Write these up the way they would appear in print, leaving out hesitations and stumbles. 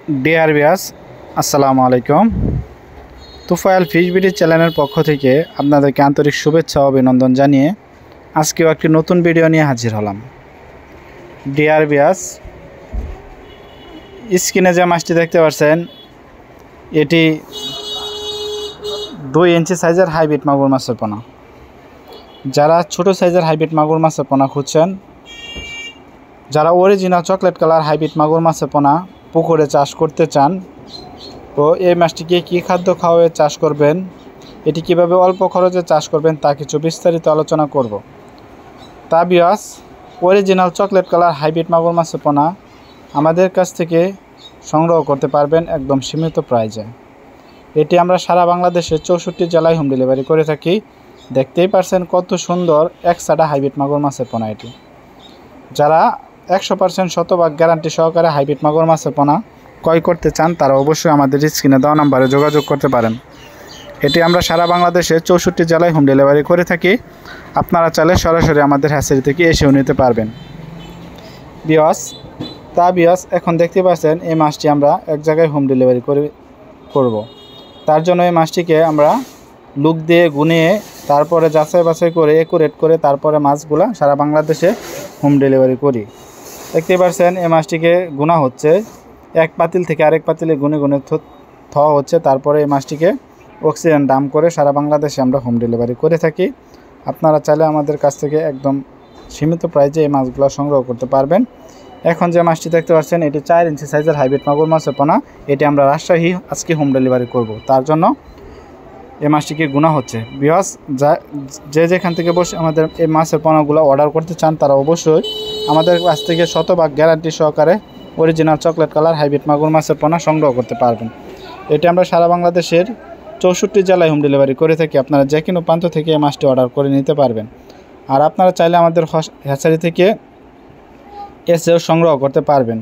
Dear viewers, আসসালামু আলাইকুম। Tufail fish BD চ্যানেলের পক্ষ থেকে আপনাদেরকে আন্তরিক শুভেচ্ছা ও অভিনন্দন জানিয়ে আজকেও একটি নতুন ভিডিও নিয়ে হাজির হলাম। ডিয়ার ভিউয়ার্স, স্ক্রিনে যে মাছটি দেখতে পাচ্ছেন এটি 2 ইঞ্চি সাইজের হাইব্রিড মাগুর মাছের পোনা। যারা ছোট সাইজের হাইব্রিড মাগুর মাছের পোনা খুঁজছেন, যারা অরিজিনাল চকলেট কালার হাইব্রিড মাগুর মাছের পোনা পুকুরে চাষ করতে চান, তো এই মাছটিকে কী খাদ্য খাওয়াবে চাষ করবেন, এটি কিভাবে অল্প খরচে চাষ করবেন তা কিছু বিস্তারিত আলোচনা করব। তা viewers, original chocolate colour hybrid মাগুর মাছের পোনা আমাদের কাছ থেকে সংগ্রহ করতে পারবেন একদম সীমিত প্রাইজে। এটি আমরা সারা বাংলাদেশে 64 জেলায় হোম ডেলিভারি করে থাকি। দেখতেই পারছেন কত সুন্দর একসাটা হাইব্রিড মাগুর মাছের পোনা এটি। যারা 100% শতভাগ গ্যারান্টি সহকারে হাইব্রিড মাগুর মাছের পোনা ক্রয় করতে চান তারা অবশ্যই আমাদের স্ক্রিনে দেওয়া নাম্বারে যোগাযোগ করতে পারেন। এটি আমরা সারা বাংলাদেশে 64 জেলায় হোম ডেলিভারি করে থাকি। আপনারা চাইলে সরাসরি আমাদের হ্যাচারি থেকে এসেও নিতে পারবেন। ভিউয়ার্স, এখন দেখতে পাচ্ছেন এই মাছটি আমরা এক জায়গায় হোম ডেলিভারি করব। তার জন্য এই মাছটিকে আমরা লুক দিয়ে গুনিয়ে তারপরে যাচাই বাছাই করে একুরেট করে তারপরে মাছগুলা সারা বাংলাদেশে হোম ডেলিভারি করি। দেখতে পাচ্ছেন এই মাছটিকে গুনা হচ্ছে, এক পাতিল থেকে আরেক পাতিলে গুনে গুনে থওয়া হচ্ছে। তারপরে এই মাছটিকে অক্সিজেন ডাম করে সারা বাংলাদেশে আমরা হোম ডেলিভারি করে থাকি। আপনারা চাইলে আমাদের কাছ থেকে একদম সীমিত প্রাইজে এই মাছগুলো সংগ্রহ করতে পারবেন। এখন যে মাছটি দেখতে পাচ্ছেন এটি 4 ইঞ্চি সাইজের হাইব্রিড মাগুর মাছের পোনা। এটি আমরা রাজশাহী আজকে হোম ডেলিভারি করব, তার জন্য এই মাছটিকে গুনা হচ্ছে। ভিউয়ার্স, যেখান থেকে বসে আমাদের এই মাছের পোনাগুলো অর্ডার করতে চান তারা অবশ্যই আমাদের কাছ থেকে শতভাগ গ্যারান্টি সহকারে অরিজিনাল চকলেট কালার হাইব্রিড মাগুর মাছের পোনা সংগ্রহ করতে পারবেন। এটি আমরা সারা বাংলাদেশের 64 জেলায় হোম ডেলিভারি করে থাকি। আপনারা যে কোনো প্রান্ত থেকে এই মাছটি অর্ডার করে নিতে পারবেন। আর আপনারা চাইলে আমাদের হ্যাচারি থেকে এসেও সংগ্রহ করতে পারবেন।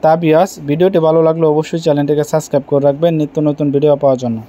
তা ভিউয়ার্স, ভিডিওটি ভালো লাগলে অবশ্যই চ্যানেলটিকে সাবস্ক্রাইব করে রাখবেন নিত্য নতুন ভিডিও পাওয়ার জন্য।